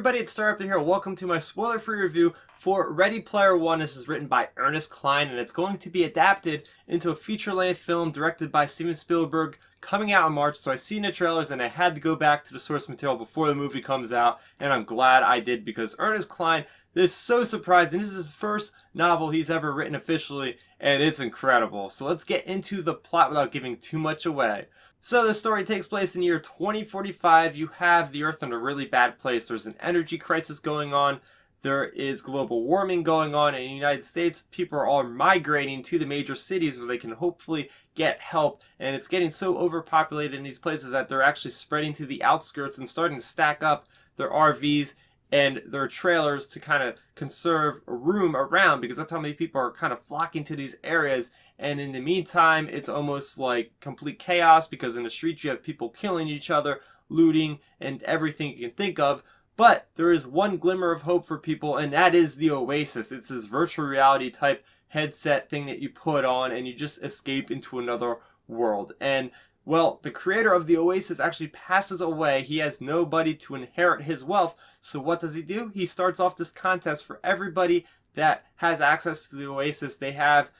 everybody, it's Starrapter here. Welcome to my spoiler-free review for Ready Player One. This is written by Ernest Cline, and it's going to be adapted into a feature-length film directed by Steven Spielberg, coming out in March. So I seen the trailers, and I had to go back to the source material before the movie comes out, and I'm glad I did because Ernest Cline is so surprising. This is his first novel he's ever written officially, and it's incredible. So let's get into the plot without giving too much away. So the story takes place in the year 2045. You have the Earth in a really bad place. There's an energy crisis going on. There is global warming going on. In the United States, people are all migrating to the major cities where they can hopefully get help. And it's getting so overpopulated in these places that they're actually spreading to the outskirts and starting to stack up their RVs and their trailers to kind of conserve room around, because that's how many people are kind of flocking to these areas. And in the meantime, it's almost like complete chaos, because in the streets you have people killing each other, looting, and everything you can think of. But there is one glimmer of hope for people, and that is the OASIS. It's this virtual reality type headset thing that you put on and you just escape into another world. And well, the creator of the OASIS actually passes away. He has nobody to inherit his wealth. So what does he do? He starts off this contest for everybody that has access to the OASIS. They have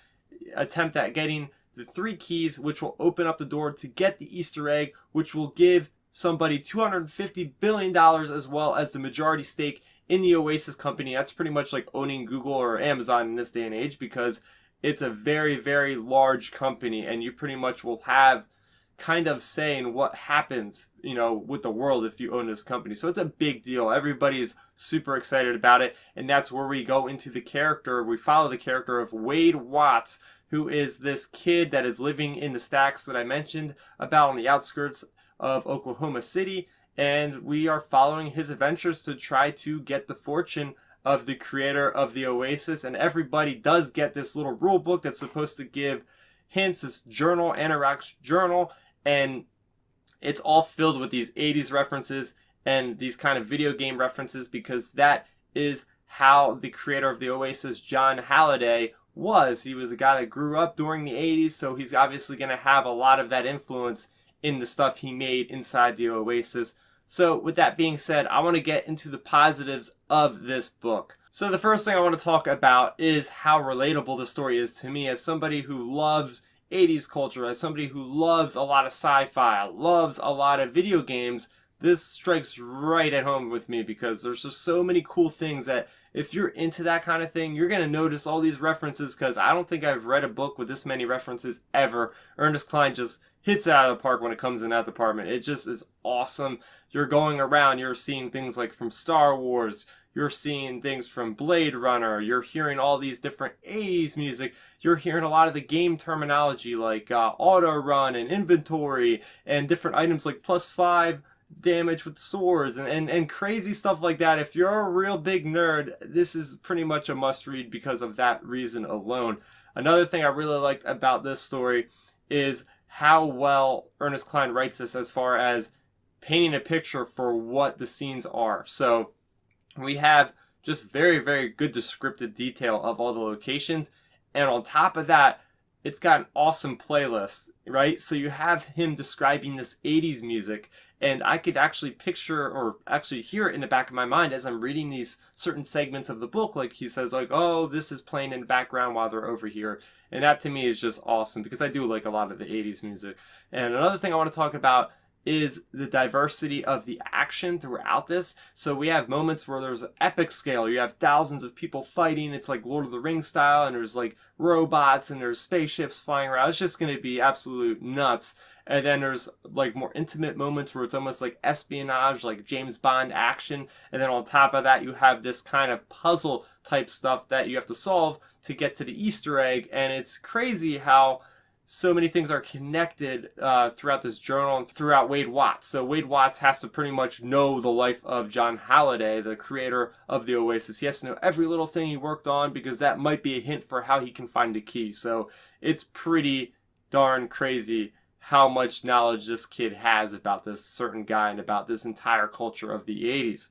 attempt at getting the 3 keys, which will open up the door to get the Easter egg, which will give somebody $250 billion, as well as the majority stake in the OASIS company. That's pretty much like owning Google or Amazon in this day and age, because it's a very, very large company, and you pretty much will have kind of saying what happens, with the world if you own this company. So it's a big deal. Everybody's super excited about it, and that's where we go into the character. We follow the character of Wade Watts, who is this kid that is living in the stacks that I mentioned about on the outskirts of Oklahoma City, and we are following his adventures to try to get the fortune of the creator of the OASIS. And everybody does get this little rule book that's supposed to give hints. This journal, Anorak's journal, and it's all filled with these 80s references and these kind of video game references, because that is how the creator of the OASIS, John Halliday, was. He was a guy that grew up during the 80s, so he's obviously going to have a lot of that influence in the stuff he made inside the OASIS. So with that being said, I want to get into the positives of this book. So the first thing I want to talk about is how relatable the story is to me, as somebody who loves 80s culture, as somebody who loves a lot of sci-fi, loves a lot of video games. This strikes right at home with me, because there's just so many cool things that if you're into that kind of thing, you're going to notice all these references, because I don't think I've read a book with this many references ever. Ernest Cline just hits it out of the park when it comes in that department. It just is awesome. You're going around, you're seeing things like from Star Wars, you're seeing things from Blade Runner, you're hearing all these different 80s music, you're hearing a lot of the game terminology like auto run and inventory, and different items like +5 damage with swords and crazy stuff like that. If you're a real big nerd, this is pretty much a must read because of that reason alone. Another thing I really liked about this story is how well Ernest Cline writes this, as far as painting a picture for what the scenes are. So we have just very, very good descriptive detail of all the locations, and on top of that, it's got an awesome playlist, right? So you have him describing this 80s music, and I could actually picture or actually hear it in the back of my mind as I'm reading these certain segments of the book. Like he says, like, oh, this is playing in the background while they're over here. And that to me is just awesome, because I do like a lot of the 80s music. And another thing I want to talk about is the diversity of the action throughout this. So we have moments where there's epic scale. You have thousands of people fighting. It's like Lord of the Rings style, and there's like robots and there's spaceships flying around. It's just going to be absolute nuts. And then there's like more intimate moments where it's almost like espionage, like James Bond action. And then on top of that, you have this kind of puzzle type stuff that you have to solve to get to the Easter egg. And it's crazy how so many things are connected throughout this journal and throughout Wade Watts. So Wade Watts has to pretty much know the life of John Halliday, the creator of the OASIS. He has to know every little thing he worked on, because that might be a hint for how he can find the key. So it's pretty darn crazy how much knowledge this kid has about this certain guy and about this entire culture of the 80s.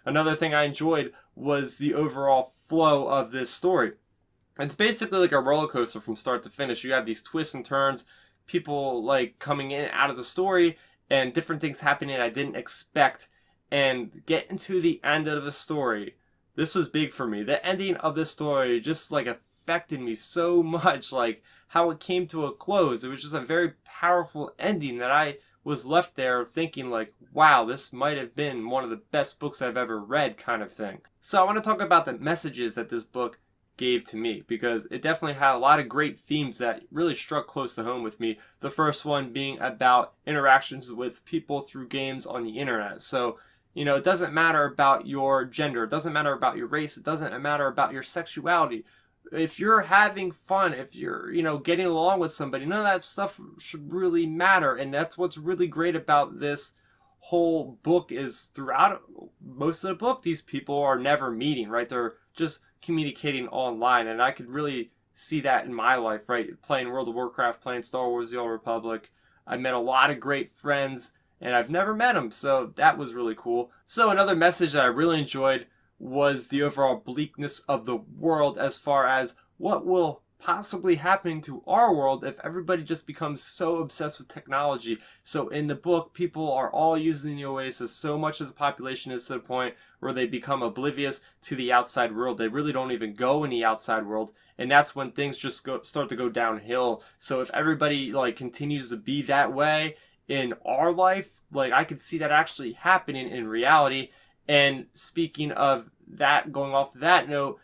Another thing I enjoyed was the overall flow of this story. It's basically like a roller coaster from start to finish. You have these twists and turns, people like coming in and out of the story, and different things happening I didn't expect. and get into the end of the story. This was big for me. The ending of this story just like affected me so much, like how it came to a close. It was just a very powerful ending that I was left there thinking like, wow, this might have been one of the best books I've ever read, kind of thing. So I want to talk about the messages that this book gave to me, because it definitely had a lot of great themes that really struck close to home with me. The first one being about interactions with people through games on the internet. So, you know, it doesn't matter about your gender, it doesn't matter about your race, it doesn't matter about your sexuality. If you're having fun, if you're, you know, getting along with somebody, none of that stuff should really matter. And that's what's really great about this whole book, is throughout most of the book, these people are never meeting, right? They're just communicating online. And I could really see that in my life, right? Playing World of Warcraft, playing Star Wars: The Old Republic. I met a lot of great friends, and I've never met them, so that was really cool. So another message that I really enjoyed was the overall bleakness of the world, as far as what will possibly happen to our world if everybody just becomes so obsessed with technology. So in the book, people are all using the OASIS. So much of the population is to the point where they become oblivious to the outside world. They really don't even go in the outside world, and that's when things just start to go downhill. So if everybody like continues to be that way in our life, like I could see that actually happening in reality. And speaking of that, going off that note,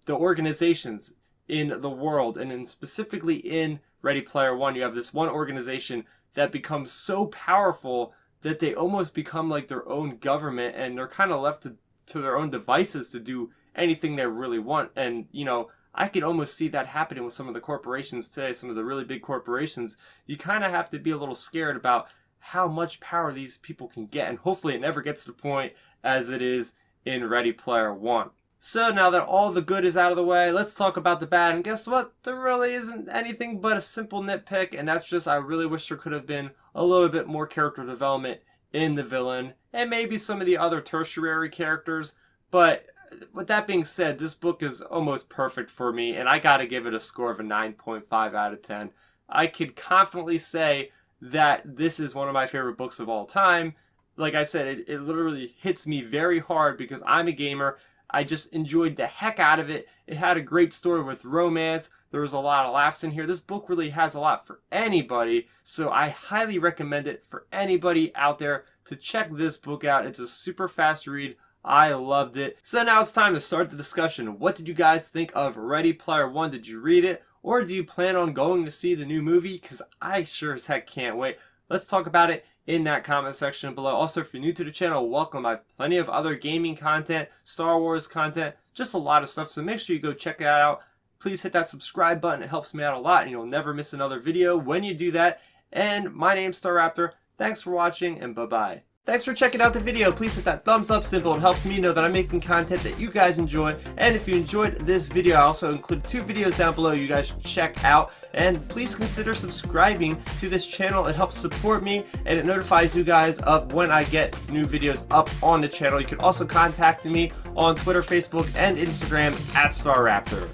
the organizations in the world, and in specifically in Ready Player One, you have this one organization that becomes so powerful that they almost become like their own government, and they're kind of left to their own devices to do anything they really want. And, you know, I could almost see that happening with some of the corporations today, some of the really big corporations. You kind of have to be a little scared about how much power these people can get, and hopefully it never gets to the point as it is in Ready Player One. So now that all the good is out of the way, let's talk about the bad. And guess what? There really isn't anything but a simple nitpick, and that's just I really wish there could have been a little bit more character development in the villain, and maybe some of the other tertiary characters. But with that being said, this book is almost perfect for me, and I gotta give it a score of a 9.5 out of 10. I could confidently say that this is one of my favorite books of all time. Like I said, it literally hits me very hard because I'm a gamer. I just enjoyed the heck out of it. It had a great story with romance. There was a lot of laughs in here. This book really has a lot for anybody, so I highly recommend it for anybody out there to check this book out. It's a super fast read. I loved it. So now it's time to start the discussion. What did you guys think of Ready Player One? Did you read it? Or do you plan on going to see the new movie? Because I sure as heck can't wait. Let's talk about it in that comment section below. Also, if you're new to the channel, welcome. I have plenty of other gaming content, Star Wars content, just a lot of stuff. So make sure you go check it out. Please hit that subscribe button. It helps me out a lot, and you'll never miss another video when you do that. And my name's Starrapter. Thanks for watching, and bye-bye. Thanks for checking out the video. Please hit that thumbs up symbol. It helps me know that I'm making content that you guys enjoy. And if you enjoyed this video, I also included 2 videos down below you guys should check out. And please consider subscribing to this channel. It helps support me, and it notifies you guys of when I get new videos up on the channel. You can also contact me on Twitter, Facebook, and Instagram at Starrapter.